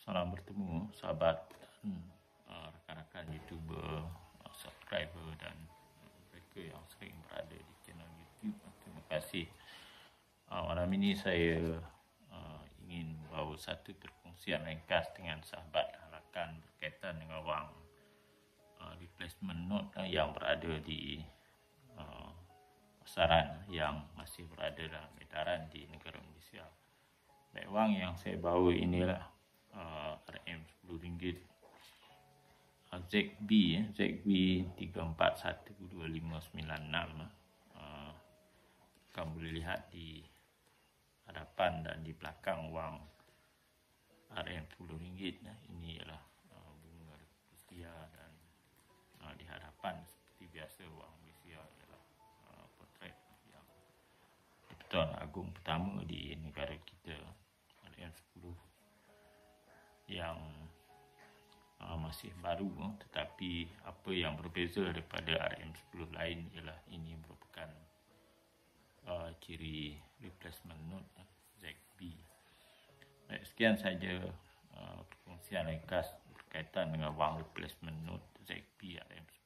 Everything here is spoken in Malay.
Salam bertemu sahabat dan rakan-rakan YouTuber, subscriber dan mereka yang sering berada di channel YouTube. Terima kasih. Malam ini saya ingin membawa satu perkongsian ringkas dengan sahabat rakan berkaitan dengan wang replacement note yang berada di pasaran yang masih berada dalam edaran di negara Malaysia. Baik, wang yang saya bawa inilah RM10 ZB 3412596. Kamu boleh lihat di hadapan dan di belakang wang RM10. Ini ialah bunga rupiah, dan di hadapan seperti biasa wang Malaysia ialah potret yang Di-Pertuan Agong pertama di negara kita, RM10, yang masih baru, tetapi apa yang berbeza daripada RM10 lain ialah ini merupakan ciri replacement note ZB. Baik, sekian saja perkongsian ringkas berkaitan dengan wang replacement note ZB RM10.